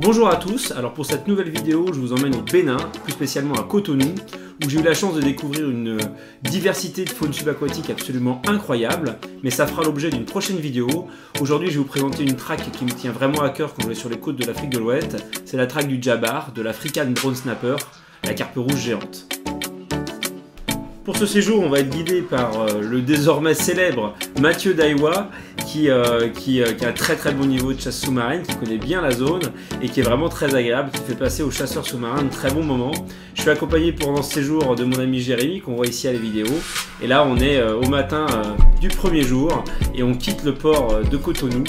Bonjour à tous, alors pour cette nouvelle vidéo, je vous emmène au Bénin, plus spécialement à Cotonou, où j'ai eu la chance de découvrir une diversité de faune subaquatique absolument incroyable, mais ça fera l'objet d'une prochaine vidéo. Aujourd'hui, je vais vous présenter une traque qui me tient vraiment à cœur quand je vais sur les côtes de l'Afrique de l'Ouest. C'est la traque du Djabar, de l'African Brown Snapper, la carpe rouge géante. Pour ce séjour, on va être guidé par le désormais célèbre Mathieu Daiwa, qui a un très bon niveau de chasse sous-marine, qui connaît bien la zone et qui est vraiment très agréable, qui fait passer aux chasseurs sous-marins un très bon moment. Je suis accompagné pendant ce séjour de mon ami Jérémy, qu'on voit ici à la vidéo. Et là, on est au matin du premier jour et on quitte le port de Cotonou,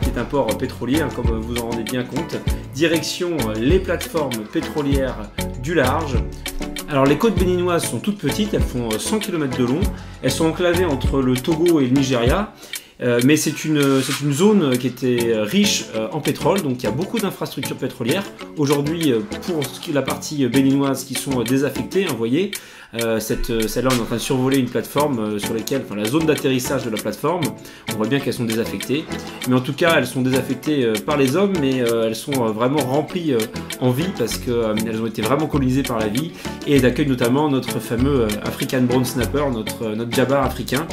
qui est un port pétrolier, comme vous en rendez bien compte. Direction les plateformes pétrolières du large. Alors les côtes béninoises sont toutes petites, elles font 100 km de long, elles sont enclavées entre le Togo et le Nigeria, mais c'est une zone qui était riche en pétrole, donc il y a beaucoup d'infrastructures pétrolières. Aujourd'hui, pour la partie béninoise qui sont désaffectées, vous voyez, celle-là on est en train de survoler une plateforme sur laquelle, la zone d'atterrissage de la plateforme, on voit bien qu'elles sont désaffectées, mais en tout cas elles sont désaffectées par les hommes, mais elles sont vraiment remplies en vie parce qu'elles ont été vraiment colonisées par la vie et elles accueillent notamment notre fameux African Brown Snapper, notre Djabar africain,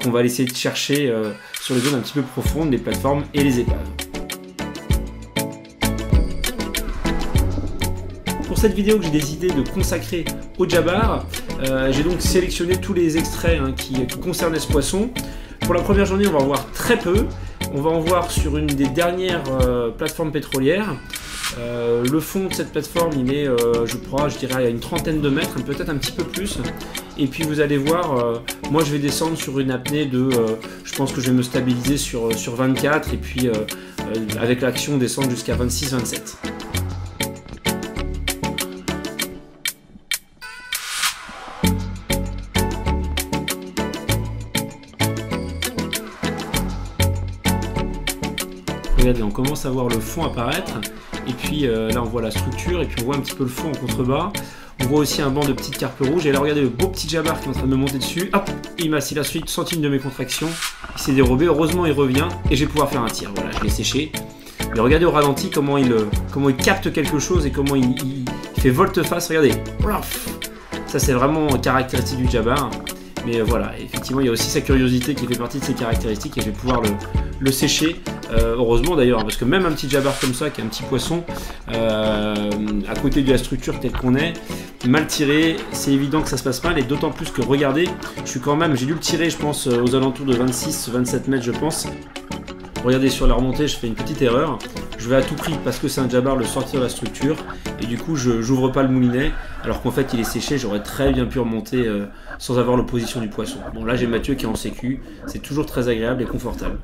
qu'on va laisser chercher sur les zones un petit peu profondes, les plateformes et les épaves. Pour cette vidéo que j'ai décidé de consacrer au Djabar, j'ai donc sélectionné tous les extraits qui concernaient ce poisson. Pour la première journée, on va en voir très peu. On va en voir sur une des dernières plateformes pétrolières. Le fond de cette plateforme, il est, je dirais, à une trentaine de mètres, peut-être un petit peu plus. Et puis vous allez voir, moi je vais descendre sur une apnée de, je pense que je vais me stabiliser sur 24 et puis avec l'action descendre jusqu'à 26-27. Regardez, on commence à voir le fond apparaître, et puis là on voit la structure, et puis on voit un petit peu le fond en contrebas. On voit aussi un banc de petites carpes rouges, et là regardez le beau petit Djabar qui est en train de me monter dessus. Hop, il m'a senti une de mes contractions, il s'est dérobé, heureusement il revient, et je vais pouvoir faire un tir. Voilà, je l'ai séché. Mais regardez au ralenti comment il capte quelque chose et comment il fait volte-face, regardez. Ça c'est vraiment caractéristique du Djabar. Mais voilà, effectivement, il y a aussi sa curiosité qui fait partie de ses caractéristiques et je vais pouvoir le sécher. Heureusement d'ailleurs, parce que même un petit Djabar comme ça, qui est un petit poisson, à côté de la structure telle qu'on est, mal tiré, c'est évident que ça se passe mal. Et d'autant plus que, regardez, j'ai dû le tirer, je pense, aux alentours de 26-27 mètres, je pense. Regardez, sur la remontée, je fais une petite erreur. Je vais à tout prix, parce que c'est un Djabar, le sortir de la structure. Et du coup, je n'ouvre pas le moulinet. Alors qu'en fait, il est séché. J'aurais très bien pu remonter sans avoir l'opposition du poisson. Bon, là, j'ai Mathieu qui est en sécu. C'est toujours très agréable et confortable.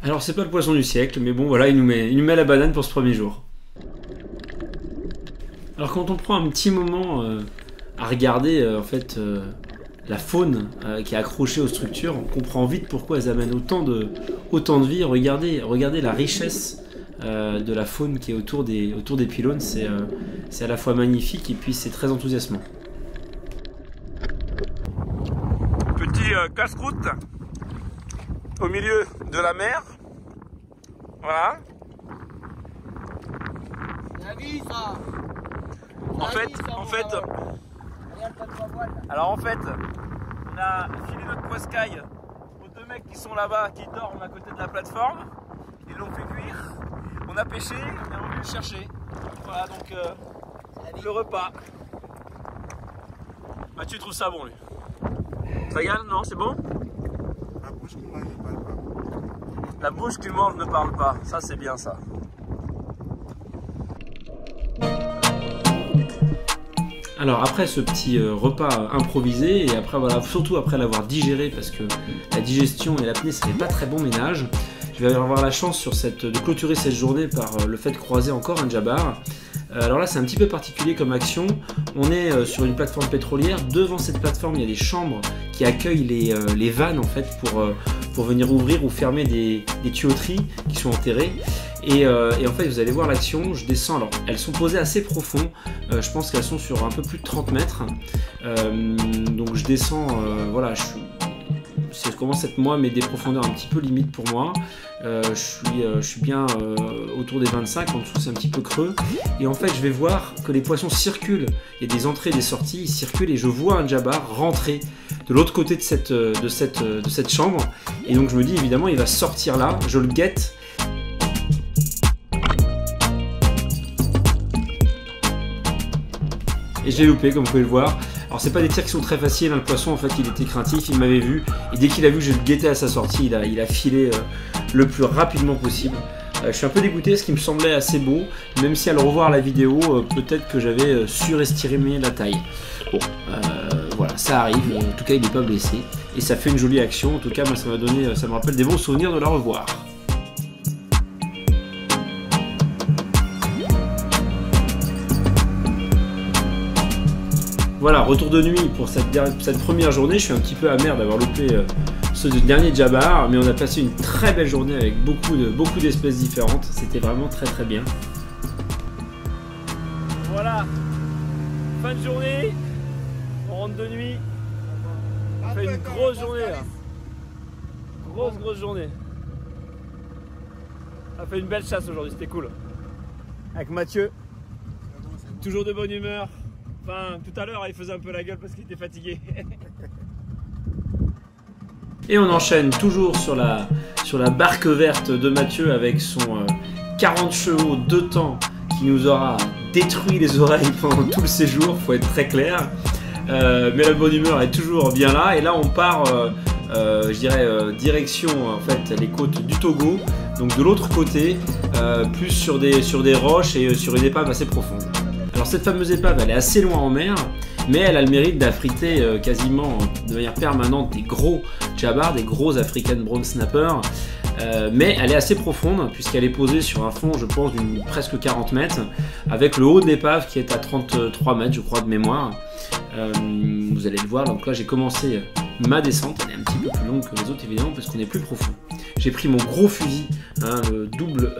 Alors, c'est pas le poisson du siècle, mais bon, voilà, il nous met la banane pour ce premier jour. Alors, quand on prend un petit moment à regarder, la faune qui est accrochée aux structures, on comprend vite pourquoi elles amènent autant de vie. Regardez la richesse de la faune qui est autour des pylônes, c'est à la fois magnifique et puis c'est très enthousiasmant. Petit casse-croûte au milieu de la mer, voilà. La vie, ça. En fait, on a filé notre poiscaille aux deux mecs qui sont là-bas, qui dorment à côté de la plateforme. Ils l'ont fait cuire. On a pêché, on est revenu le chercher. Voilà donc le repas. Mathieu trouve ça bon lui. Ça y est, non, c'est bon? La bouche qui mange ne parle pas. La bouche qui mange ne parle pas. Ça c'est bien ça. Alors après ce petit repas improvisé, et après voilà, surtout après l'avoir digéré, parce que la digestion et l'apnée ça fait pas très bon ménage, je vais avoir la chance de clôturer cette journée par le fait de croiser encore un Djabar. Alors là c'est un petit peu particulier comme action, on est sur une plateforme pétrolière, devant cette plateforme il y a des chambres qui accueillent les vannes en fait pour venir ouvrir ou fermer des tuyauteries qui sont enterrées. Et en fait vous allez voir l'action, je descends, alors elles sont posées assez profond, je pense qu'elles sont sur un peu plus de 30 mètres, donc je descends, voilà, ça commence à être moi, mais des profondeurs un petit peu limites pour moi. Je suis bien autour des 25, en dessous c'est un petit peu creux. Et en fait, je vais voir que les poissons circulent. Il y a des entrées et des sorties, ils circulent et je vois un djabar rentrer de l'autre côté de cette chambre. Et donc je me dis évidemment, il va sortir là, je le guette. Et je l'ai loupé, comme vous pouvez le voir. Alors c'est pas des tirs qui sont très faciles, hein. Le poisson en fait il était craintif, il m'avait vu. Et dès qu'il a vu que je le guettais à sa sortie, il a filé le plus rapidement possible. Je suis un peu dégoûté, ce qui me semblait assez beau. Même si à le revoir la vidéo, peut-être que j'avais surestimé la taille. Bon, voilà, ça arrive. En tout cas il n'est pas blessé. Et ça fait une jolie action. En tout cas moi ça me rappelle des bons souvenirs de la revoir. Voilà, retour de nuit pour cette première journée. Je suis un petit peu amer d'avoir loupé ce dernier djabar, mais on a passé une très belle journée avec beaucoup d'espèces différentes. C'était vraiment très très bien. Voilà, fin de journée, on rentre de nuit. On fait une grosse journée là. Grosse journée. On a fait une belle chasse aujourd'hui, c'était cool. Avec Mathieu, toujours de bonne humeur. Enfin, tout à l'heure, il faisait un peu la gueule parce qu'il était fatigué. Et on enchaîne toujours sur la barque verte de Mathieu avec son 40 chevaux de temps qui nous aura détruit les oreilles pendant tout le séjour, faut être très clair. Mais la bonne humeur est toujours bien là. Et là, on part, je dirais, direction en fait, les côtes du Togo. Donc de l'autre côté, plus sur des roches et sur une épave assez profonde. Alors cette fameuse épave, elle est assez loin en mer, mais elle a le mérite d'affriter quasiment de manière permanente des gros djabars, des gros African Brown Snapper. Mais elle est assez profonde puisqu'elle est posée sur un fond, je pense, d'une presque 40 mètres, avec le haut de l'épave qui est à 33 mètres, je crois, de mémoire. Vous allez le voir, donc là j'ai commencé ma descente, elle est un petit peu plus longue que les autres évidemment parce qu'on est plus profond. J'ai pris mon gros fusil, hein, le double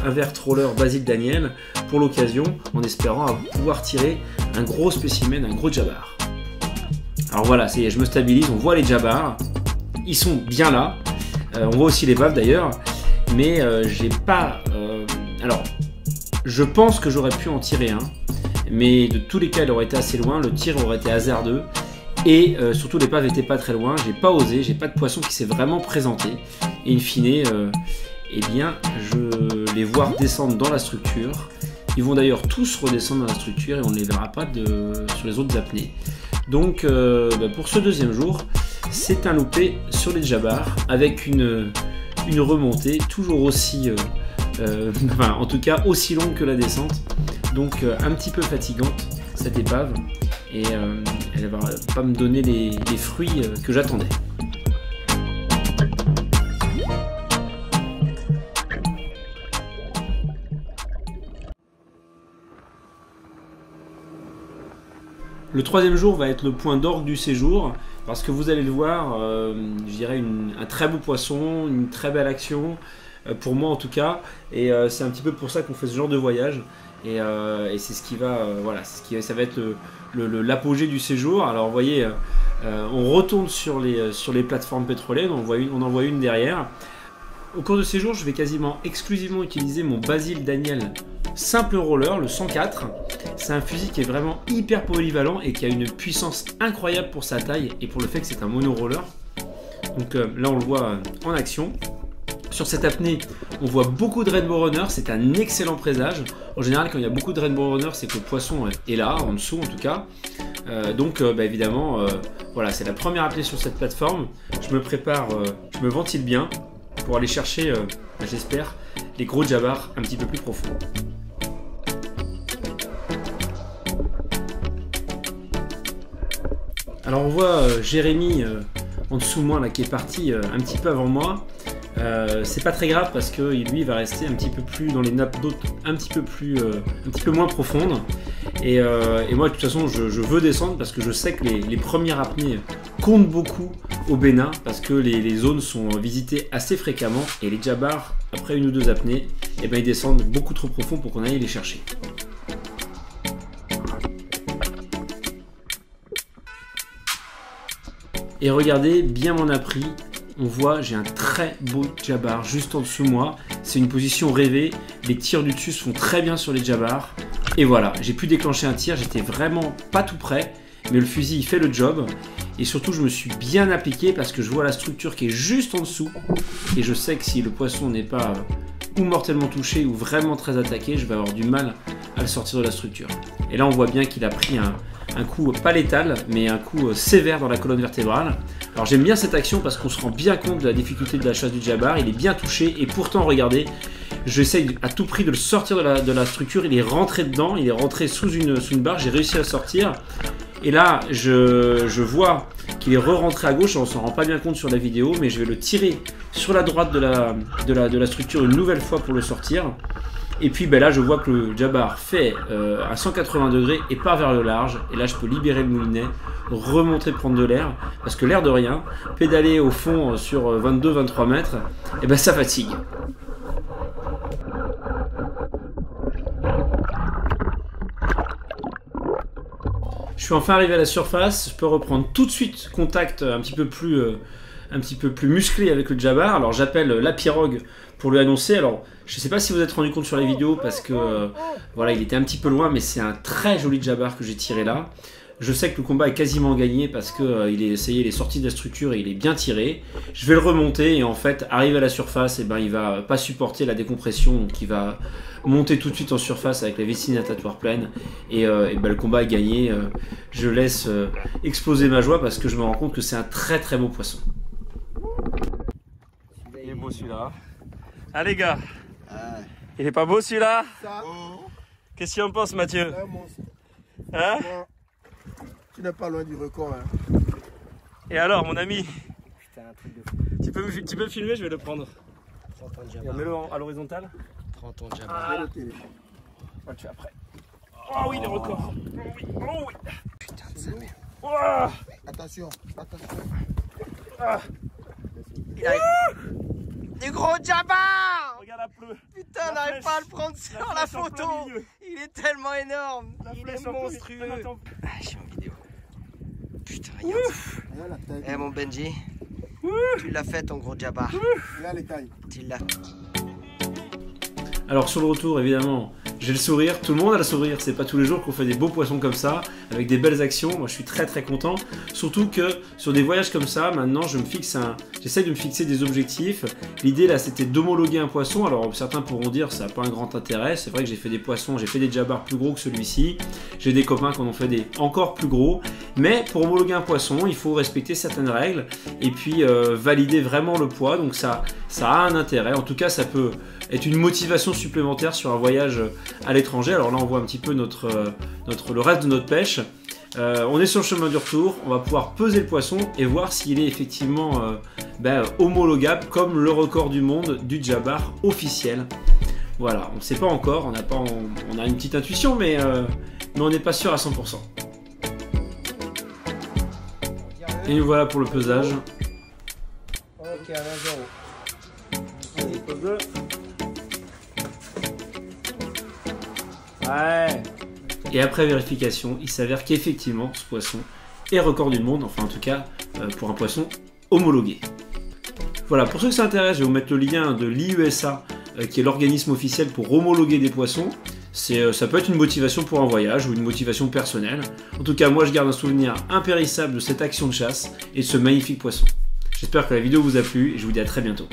invert roller Basile Daniel pour l'occasion, en espérant pouvoir tirer un gros spécimen, un gros djabar. Alors voilà, ça y est, je me stabilise, on voit les djabars, ils sont bien là, on voit aussi l'épave d'ailleurs, mais j'ai pas... alors, je pense que j'aurais pu en tirer un, mais de tous les cas, il aurait été assez loin, le tir aurait été hasardeux, et surtout l'épave n'était pas très loin, j'ai pas osé, j'ai pas de poisson qui s'est vraiment présenté, et in fine, eh bien, je les vois descendre dans la structure. Ils vont d'ailleurs tous redescendre dans la structure et on ne les verra pas sur les autres apnées. Donc pour ce deuxième jour, c'est un loupé sur les djabars avec une remontée toujours aussi, enfin, en tout cas aussi longue que la descente. Donc un petit peu fatigante cette épave et elle va pas me donner les fruits que j'attendais. Le troisième jour va être le point d'orgue du séjour parce que vous allez le voir, je dirais un très beau poisson, une très belle action, pour moi en tout cas, et c'est un petit peu pour ça qu'on fait ce genre de voyage, et c'est ce qui va, voilà, ça va être l'apogée du séjour. Alors vous voyez, on retourne sur les plateformes pétrolières, on en voit une derrière. Au cours de ces jours, je vais quasiment exclusivement utiliser mon Basile Daniel simple roller, le 104. C'est un fusil qui est vraiment hyper polyvalent et qui a une puissance incroyable pour sa taille et pour le fait que c'est un mono roller. Donc là, on le voit en action. Sur cette apnée, on voit beaucoup de Rainbow Runner, c'est un excellent présage. En général, quand il y a beaucoup de Rainbow Runner, c'est que le poisson est là, en dessous en tout cas. Donc évidemment, voilà, c'est la première apnée sur cette plateforme. Je me prépare, je me ventile bien pour aller chercher, j'espère, les gros djabars un petit peu plus profonds. Alors on voit Jérémy en dessous de moi là, qui est parti un petit peu avant moi. C'est pas très grave parce que lui va rester un petit peu plus dans les nappes d'eau un petit peu moins profondes. Et moi de toute façon je veux descendre parce que je sais que les premières apnées comptent beaucoup au Bénin parce que les zones sont visitées assez fréquemment et les djabars après une ou deux apnées, eh ben, ils descendent beaucoup trop profond pour qu'on aille les chercher. Et regardez, bien m'en a pris. On voit, j'ai un très beau djabbar juste en dessous de moi. C'est une position rêvée. Les tirs du dessus se font très bien sur les djabbars. Et voilà, j'ai pu déclencher un tir. J'étais vraiment pas tout près. Mais le fusil, il fait le job. Et surtout, je me suis bien appliqué parce que je vois la structure qui est juste en dessous. Et je sais que si le poisson n'est pas ou mortellement touché ou vraiment très attaqué, je vais avoir du mal à le sortir de la structure. Et là, on voit bien qu'il a pris un coup pas létal, mais un coup sévère dans la colonne vertébrale. Alors j'aime bien cette action parce qu'on se rend bien compte de la difficulté de la chasse du djabbar. Il est bien touché et pourtant, regardez, j'essaye à tout prix de le sortir de la structure. Il est rentré dedans, il est rentré sous une barre, j'ai réussi à le sortir. Et là, je vois qu'il est re-rentré à gauche, on s'en rend pas bien compte sur la vidéo, mais je vais le tirer sur la droite de la structure une nouvelle fois pour le sortir. Et puis ben là, je vois que le djabbar fait à 180 degrés et part vers le large. Et là, je peux libérer le moulinet, remonter, prendre de l'air. Parce que l'air de rien, pédaler au fond sur 22-23 mètres, et ben ça fatigue. Je suis enfin arrivé à la surface, je peux reprendre tout de suite contact un petit peu plus musclé avec le djabbar. Alors j'appelle la pirogue pour lui annoncer. Alors je ne sais pas si vous vous êtes rendu compte sur la vidéo parce que voilà, il était un petit peu loin, mais c'est un très joli djabbar que j'ai tiré là. Je sais que le combat est quasiment gagné parce que il est sorti de la structure et il est bien tiré. Je vais le remonter et en fait, arrivé à la surface, et ben, il va pas supporter la décompression, donc il va monter tout de suite en surface avec la vessie natatoire pleine et ben, le combat est gagné. Je laisse exploser ma joie parce que je me rends compte que c'est un très très beau poisson. Il est beau celui-là. Ah les gars, il est pas beau celui-là? Qu'est-ce qu'il en pense Mathieu? Hein? Tu n'es pas loin du record. Hein. Et alors mon ami? Putain, un truc de fou. Tu peux me filmer, je vais le prendre. 30 ans de djabbar. Mets-le à l'horizontale. 30 ans de djabbar. Ah. On le tue après. Oh oui, les records. Oh oui, oh oui. Putain de sa mère. Oh. Attention, attention. Ah. Il a du gros djabbar. Regarde la pleu. Putain, on n'arrive pas à le prendre sur la flèche en photo. plein milieu. Il est tellement énorme. Il flèche est en plein monstrueux. milieu. Attends. Ah, je suis en vidéo. Putain, regarde. Regarde la taille. Eh mon Benji, tu l'as fait ton gros djabbar. Regarde les tailles. Tu l'as. Alors sur le retour, évidemment, j'ai le sourire. Tout le monde a le sourire. C'est pas tous les jours qu'on fait des beaux poissons comme ça, avec des belles actions. Moi, je suis très très content. Surtout que sur des voyages comme ça, maintenant, j'essaie de me fixer des objectifs. L'idée là, c'était d'homologuer un poisson. Alors certains pourront dire ça n'a pas un grand intérêt. C'est vrai que j'ai fait des poissons, j'ai fait des djabars plus gros que celui-ci. J'ai des copains qui en ont fait des encore plus gros. Mais pour homologuer un poisson, il faut respecter certaines règles et puis valider vraiment le poids. Donc ça a un intérêt. En tout cas, ça peut être une motivation supplémentaire sur un voyage à l'étranger. Alors là, on voit un petit peu le reste de notre pêche. On est sur le chemin du retour. On va pouvoir peser le poisson et voir s'il est effectivement homologable comme le record du monde du djabbar officiel. Voilà, on ne sait pas encore. On a une petite intuition, mais on n'est pas sûr à 100%. Et nous voilà pour le pesage. Ok, à 1-0. Allez, pose 2. Ouais. Et après vérification, il s'avère qu'effectivement, ce poisson est record du monde, enfin en tout cas pour un poisson homologué. Voilà, pour ceux que ça intéresse, je vais vous mettre le lien de l'IUSA, qui est l'organisme officiel pour homologuer des poissons. Ça peut être une motivation pour un voyage ou une motivation personnelle. En tout cas, moi je garde un souvenir impérissable de cette action de chasse et de ce magnifique poisson. J'espère que la vidéo vous a plu et je vous dis à très bientôt.